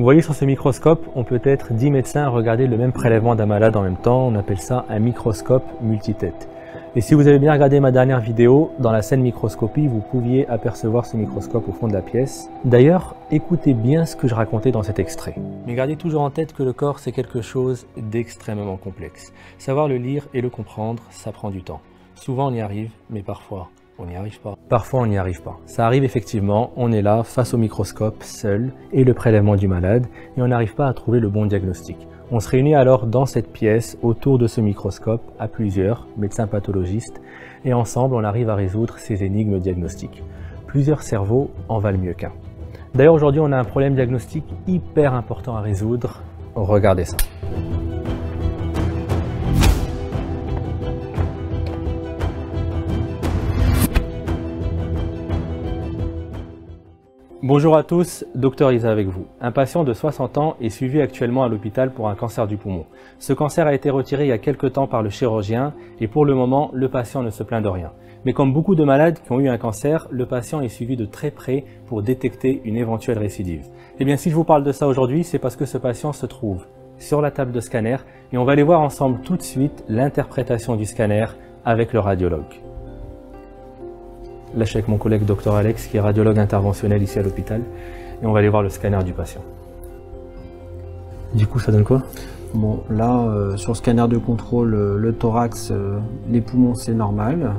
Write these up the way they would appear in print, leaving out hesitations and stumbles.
Vous voyez sur ce microscope, on peut être 10 médecins à regarder le même prélèvement d'un malade en même temps. On appelle ça un microscope multitête. Et si vous avez bien regardé ma dernière vidéo, dans la scène microscopie, vous pouviez apercevoir ce microscope au fond de la pièce. D'ailleurs, écoutez bien ce que je racontais dans cet extrait. Mais gardez toujours en tête que le corps, c'est quelque chose d'extrêmement complexe. Savoir le lire et le comprendre, ça prend du temps. Souvent on y arrive, mais parfois on n'y arrive pas. Parfois on n'y arrive pas. Ça arrive effectivement, on est là face au microscope, seul, et le prélèvement du malade, et on n'arrive pas à trouver le bon diagnostic. On se réunit alors dans cette pièce, autour de ce microscope, à plusieurs, médecins pathologistes, et ensemble on arrive à résoudre ces énigmes diagnostiques. Plusieurs cerveaux en valent mieux qu'un. D'ailleurs aujourd'hui on a un problème diagnostique hyper important à résoudre. Regardez ça. Bonjour à tous, Dr Isa avec vous. Un patient de 60 ans est suivi actuellement à l'hôpital pour un cancer du poumon. Ce cancer a été retiré il y a quelques temps par le chirurgien et pour le moment, le patient ne se plaint de rien. Mais comme beaucoup de malades qui ont eu un cancer, le patient est suivi de très près pour détecter une éventuelle récidive. Et bien si je vous parle de ça aujourd'hui, c'est parce que ce patient se trouve sur la table de scanner et on va aller voir ensemble tout de suite l'interprétation du scanner avec le radiologue. Là, je suis avec mon collègue Dr Alex, qui est radiologue interventionnel ici à l'hôpital, et on va aller voir le scanner du patient. Du coup, ça donne quoi? Bon, là, sur le scanner de contrôle, le thorax, les poumons, c'est normal.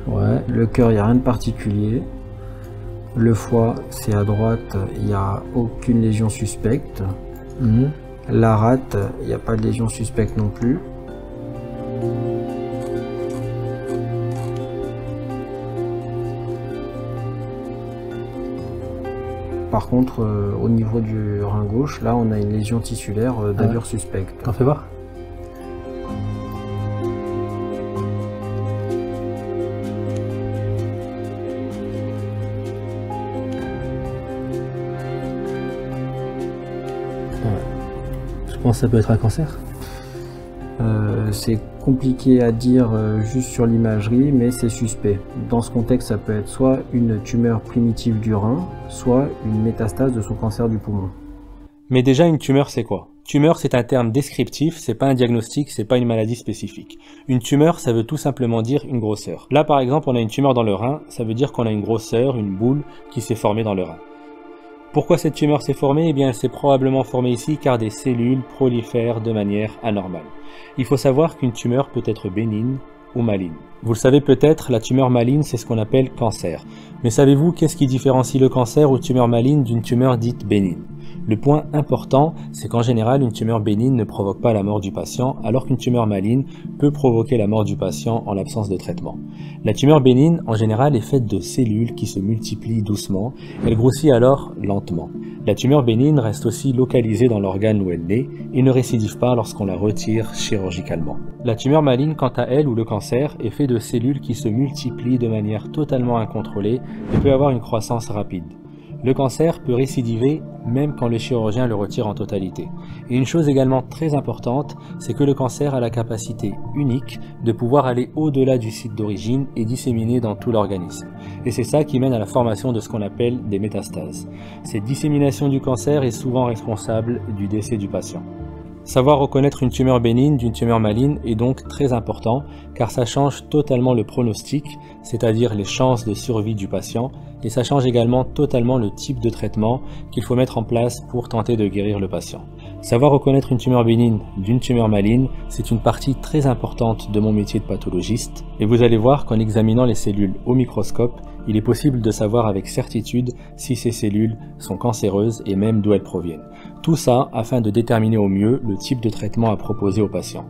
Ouais. Le cœur, il n'y a rien de particulier. Le foie, c'est à droite, il n'y a aucune lésion suspecte. La rate, il n'y a pas de lésion suspecte non plus. Par contre, au niveau du rein gauche, là, on a une lésion tissulaire d'allure suspecte. T'en fais voir? Je pense que ça peut être un cancer. C'est compliqué à dire juste sur l'imagerie, mais c'est suspect. Dans ce contexte, ça peut être soit une tumeur primitive du rein, soit une métastase de son cancer du poumon. Mais déjà, une tumeur, c'est quoi? Tumeur, c'est un terme descriptif, c'est pas un diagnostic, c'est pas une maladie spécifique. Une tumeur, ça veut tout simplement dire une grosseur. Là, par exemple, on a une tumeur dans le rein, ça veut dire qu'on a une grosseur, une boule qui s'est formée dans le rein. Pourquoi cette tumeur s'est formée? Eh bien, elle s'est probablement formée ici car des cellules prolifèrent de manière anormale. Il faut savoir qu'une tumeur peut être bénigne ou maligne. Vous le savez peut-être, la tumeur maligne, c'est ce qu'on appelle cancer. Mais savez-vous qu'est-ce qui différencie le cancer ou tumeur maligne d'une tumeur dite bénigne? Le point important, c'est qu'en général, une tumeur bénigne ne provoque pas la mort du patient, alors qu'une tumeur maligne peut provoquer la mort du patient en l'absence de traitement. La tumeur bénigne, en général, est faite de cellules qui se multiplient doucement, elle grossit alors lentement. La tumeur bénigne reste aussi localisée dans l'organe où elle naît et ne récidive pas lorsqu'on la retire chirurgicalement. La tumeur maligne, quant à elle, ou le cancer, est fait de cellules qui se multiplient de manière totalement incontrôlée et peut avoir une croissance rapide. Le cancer peut récidiver même quand le chirurgien le retire en totalité. Et une chose également très importante, c'est que le cancer a la capacité unique de pouvoir aller au-delà du site d'origine et disséminer dans tout l'organisme. Et c'est ça qui mène à la formation de ce qu'on appelle des métastases. Cette dissémination du cancer est souvent responsable du décès du patient. Savoir reconnaître une tumeur bénigne d'une tumeur maligne est donc très important car ça change totalement le pronostic, c'est-à-dire les chances de survie du patient, et ça change également totalement le type de traitement qu'il faut mettre en place pour tenter de guérir le patient. Savoir reconnaître une tumeur bénigne d'une tumeur maligne, c'est une partie très importante de mon métier de pathologiste, et vous allez voir qu'en examinant les cellules au microscope, il est possible de savoir avec certitude si ces cellules sont cancéreuses et même d'où elles proviennent. Tout ça afin de déterminer au mieux le type de traitement à proposer au patient.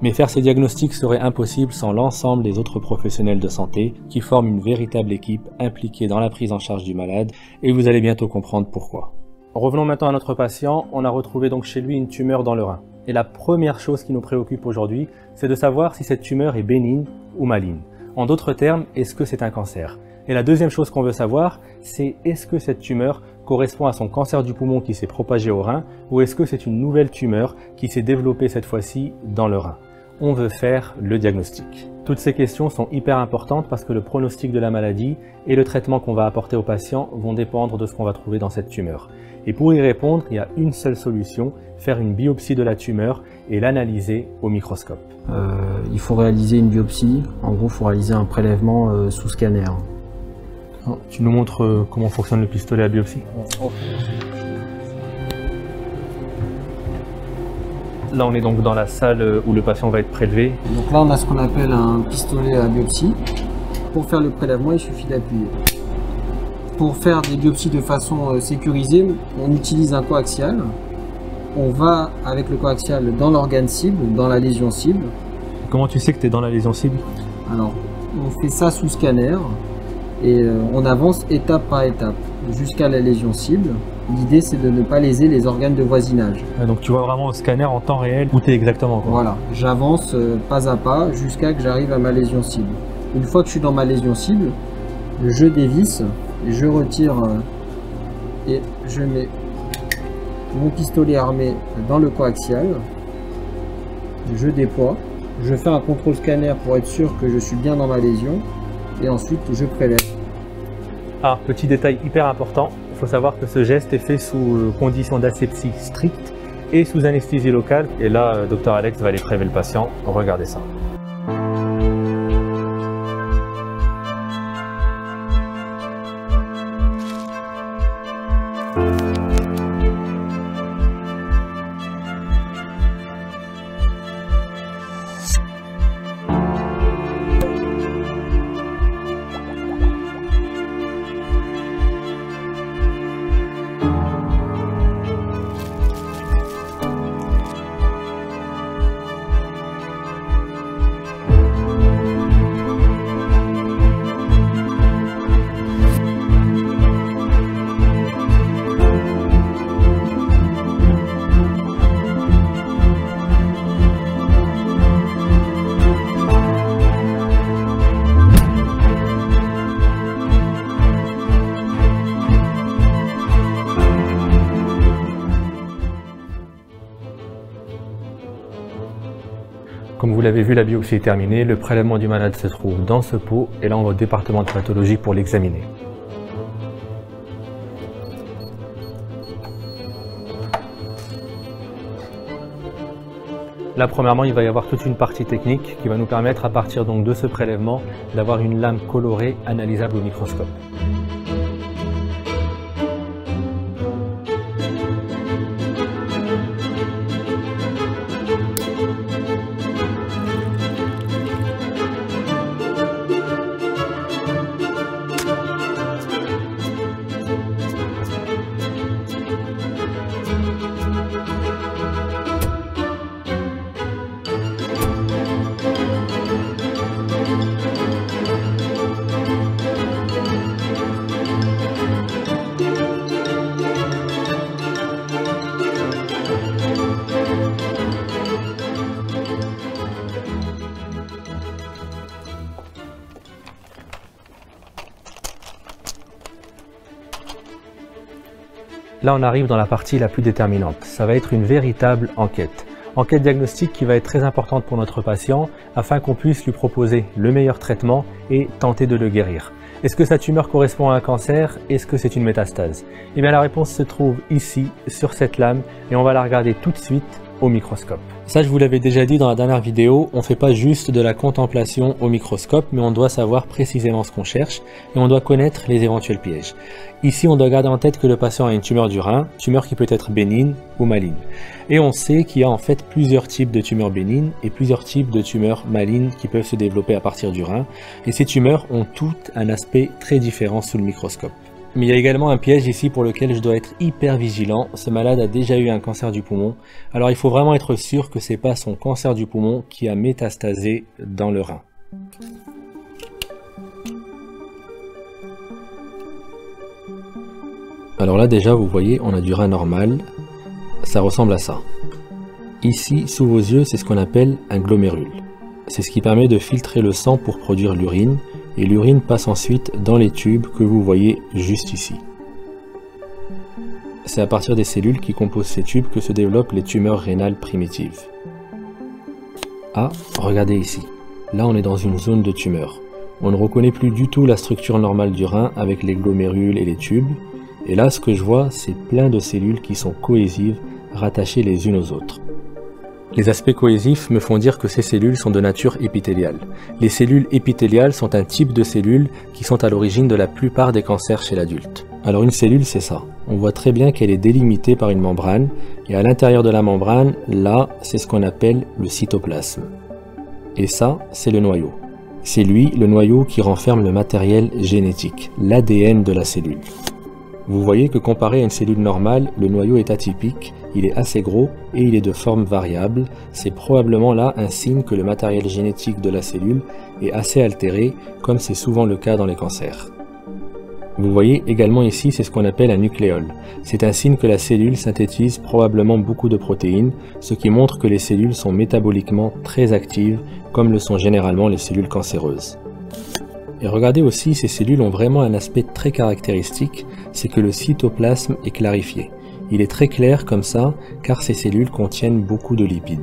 Mais faire ces diagnostics serait impossible sans l'ensemble des autres professionnels de santé qui forment une véritable équipe impliquée dans la prise en charge du malade, et vous allez bientôt comprendre pourquoi. Revenons maintenant à notre patient. On a retrouvé donc chez lui une tumeur dans le rein. Et la première chose qui nous préoccupe aujourd'hui, c'est de savoir si cette tumeur est bénigne ou maligne. En d'autres termes, est-ce que c'est un cancer? Et la deuxième chose qu'on veut savoir, c'est est-ce que cette tumeur correspond à son cancer du poumon qui s'est propagé au rein ou est-ce que c'est une nouvelle tumeur qui s'est développée cette fois-ci dans le rein? on veut faire le diagnostic. Toutes ces questions sont hyper importantes parce que le pronostic de la maladie et le traitement qu'on va apporter au patient vont dépendre de ce qu'on va trouver dans cette tumeur. Et pour y répondre, il y a une seule solution, faire une biopsie de la tumeur et l'analyser au microscope. Il faut réaliser une biopsie. En gros, il faut réaliser un prélèvement sous scanner. Tu nous montres comment fonctionne le pistolet à biopsie? Là, on est donc dans la salle où le patient va être prélevé. Donc là, on a ce qu'on appelle un pistolet à biopsie. Pour faire le prélèvement, il suffit d'appuyer. Pour faire des biopsies de façon sécurisée, on utilise un coaxial. On va avec le coaxial dans l'organe cible, dans la lésion cible. Comment tu sais que tu es dans la lésion cible? Alors, on fait ça sous scanner et on avance étape par étape jusqu'à la lésion cible. L'idée, c'est de ne pas léser les organes de voisinage. Donc tu vois vraiment au scanner en temps réel où tu es exactement, quoi. Voilà, j'avance pas à pas jusqu'à que j'arrive à ma lésion cible. Une fois que je suis dans ma lésion cible, je dévisse, je retire et je mets mon pistolet armé dans le coaxial. Je déploie, je fais un contrôle scanner pour être sûr que je suis bien dans ma lésion et ensuite je prélève. Ah, petit détail hyper important, il faut savoir que ce geste est fait sous conditions d'asepsie strictes et sous anesthésie locale. Et là, Dr Alex va aller prélever le patient. Regardez ça. Comme vous l'avez vu, la biopsie est terminée, le prélèvement du malade se trouve dans ce pot et là on va au département de pathologie pour l'examiner. Là, premièrement, il va y avoir toute une partie technique qui va nous permettre, à partir donc de ce prélèvement, d'avoir une lame colorée analysable au microscope. Là, on arrive dans la partie la plus déterminante. Ça va être une véritable enquête. Enquête diagnostique qui va être très importante pour notre patient afin qu'on puisse lui proposer le meilleur traitement et tenter de le guérir. Est-ce que sa tumeur correspond à un cancer? Est-ce que c'est une métastase? Eh bien, la réponse se trouve ici, sur cette lame, et on va la regarder tout de suite au microscope. Ça, je vous l'avais déjà dit dans la dernière vidéo, on ne fait pas juste de la contemplation au microscope, mais on doit savoir précisément ce qu'on cherche et on doit connaître les éventuels pièges. Ici, on doit garder en tête que le patient a une tumeur du rein, tumeur qui peut être bénigne ou maligne. Et on sait qu'il y a en fait plusieurs types de tumeurs bénignes et plusieurs types de tumeurs malignes qui peuvent se développer à partir du rein. Et ces tumeurs ont toutes un aspect très différent sous le microscope. Mais il y a également un piège ici pour lequel je dois être hyper vigilant. Ce malade a déjà eu un cancer du poumon. Alors il faut vraiment être sûr que c'est pas son cancer du poumon qui a métastasé dans le rein. Alors là déjà vous voyez, on a du rein normal. Ça ressemble à ça. Ici, sous vos yeux, c'est ce qu'on appelle un glomérule. C'est ce qui permet de filtrer le sang pour produire l'urine. Et l'urine passe ensuite dans les tubes que vous voyez juste ici. C'est à partir des cellules qui composent ces tubes que se développent les tumeurs rénales primitives. Ah, regardez ici. Là, on est dans une zone de tumeur. On ne reconnaît plus du tout la structure normale du rein avec les glomérules et les tubes. Et là, ce que je vois, c'est plein de cellules qui sont cohésives, rattachées les unes aux autres. Les aspects cohésifs me font dire que ces cellules sont de nature épithéliale. Les cellules épithéliales sont un type de cellules qui sont à l'origine de la plupart des cancers chez l'adulte. Alors une cellule, c'est ça. On voit très bien qu'elle est délimitée par une membrane, et à l'intérieur de la membrane, là, c'est ce qu'on appelle le cytoplasme. Et ça, c'est le noyau. C'est lui, le noyau, qui renferme le matériel génétique, l'ADN de la cellule. Vous voyez que comparé à une cellule normale, le noyau est atypique, il est assez gros et il est de forme variable. C'est probablement là un signe que le matériel génétique de la cellule est assez altéré, comme c'est souvent le cas dans les cancers. Vous voyez également ici, c'est ce qu'on appelle un nucléole. C'est un signe que la cellule synthétise probablement beaucoup de protéines, ce qui montre que les cellules sont métaboliquement très actives, comme le sont généralement les cellules cancéreuses. Et regardez aussi, ces cellules ont vraiment un aspect très caractéristique, c'est que le cytoplasme est clarifié. Il est très clair comme ça, car ces cellules contiennent beaucoup de lipides.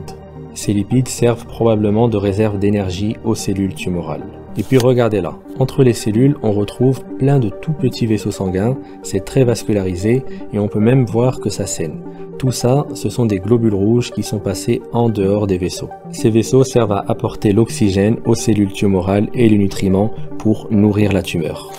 Ces lipides servent probablement de réserve d'énergie aux cellules tumorales. Et puis regardez là, entre les cellules, on retrouve plein de tout petits vaisseaux sanguins, c'est très vascularisé et on peut même voir que ça saigne. Tout ça, ce sont des globules rouges qui sont passés en dehors des vaisseaux. Ces vaisseaux servent à apporter l'oxygène aux cellules tumorales et les nutriments pour nourrir la tumeur.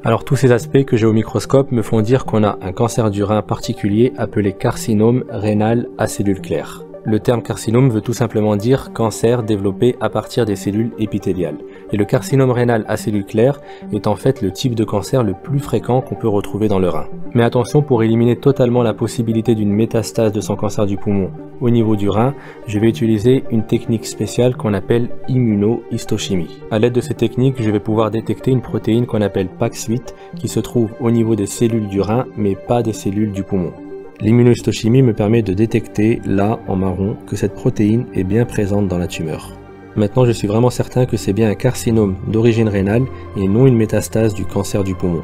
Alors tous ces aspects que j'ai au microscope me font dire qu'on a un cancer du rein particulier appelé carcinome rénal à cellules claires. Le terme carcinome veut tout simplement dire cancer développé à partir des cellules épithéliales. Et le carcinome rénal à cellules claires est en fait le type de cancer le plus fréquent qu'on peut retrouver dans le rein. Mais attention, pour éliminer totalement la possibilité d'une métastase de son cancer du poumon au niveau du rein, je vais utiliser une technique spéciale qu'on appelle immunohistochimie. À l'aide de cette technique, je vais pouvoir détecter une protéine qu'on appelle PAX8 qui se trouve au niveau des cellules du rein mais pas des cellules du poumon. L'immunohistochimie me permet de détecter, là, en marron, que cette protéine est bien présente dans la tumeur. Maintenant, je suis vraiment certain que c'est bien un carcinome d'origine rénale et non une métastase du cancer du poumon.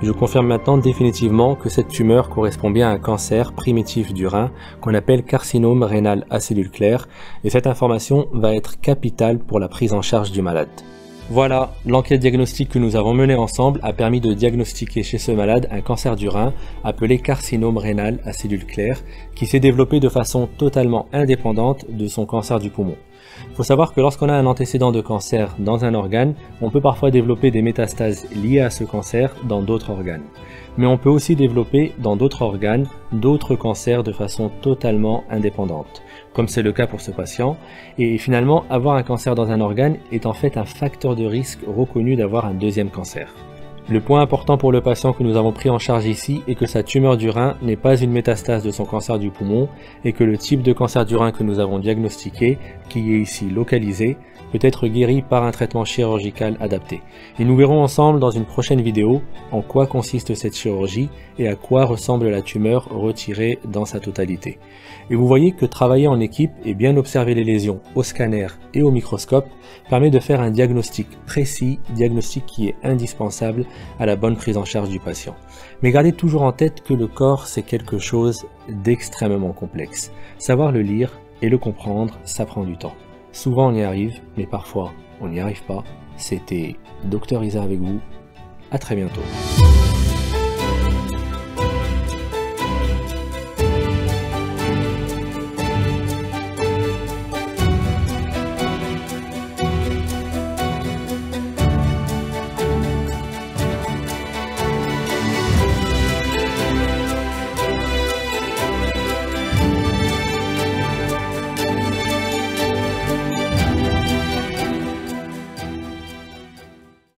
Je confirme maintenant définitivement que cette tumeur correspond bien à un cancer primitif du rein qu'on appelle carcinome rénal à cellules claires et cette information va être capitale pour la prise en charge du malade. Voilà, l'enquête diagnostique que nous avons menée ensemble a permis de diagnostiquer chez ce malade un cancer du rein appelé carcinome rénal à cellules claires qui s'est développé de façon totalement indépendante de son cancer du poumon. Il faut savoir que lorsqu'on a un antécédent de cancer dans un organe, on peut parfois développer des métastases liées à ce cancer dans d'autres organes. Mais on peut aussi développer dans d'autres organes d'autres cancers de façon totalement indépendante, comme c'est le cas pour ce patient. Et finalement, avoir un cancer dans un organe est en fait un facteur de risque reconnu d'avoir un deuxième cancer. Le point important pour le patient que nous avons pris en charge ici est que sa tumeur du rein n'est pas une métastase de son cancer du poumon et que le type de cancer du rein que nous avons diagnostiqué, qui est ici localisé, peut être guéri par un traitement chirurgical adapté. Et nous verrons ensemble dans une prochaine vidéo en quoi consiste cette chirurgie et à quoi ressemble la tumeur retirée dans sa totalité. Et vous voyez que travailler en équipe et bien observer les lésions au scanner et au microscope permet de faire un diagnostic précis, diagnostic qui est indispensable à la bonne prise en charge du patient. Mais gardez toujours en tête que le corps c'est quelque chose d'extrêmement complexe. Savoir le lire et le comprendre, ça prend du temps. Souvent on y arrive, mais parfois on n'y arrive pas. C'était Dr Isa avec vous. À très bientôt.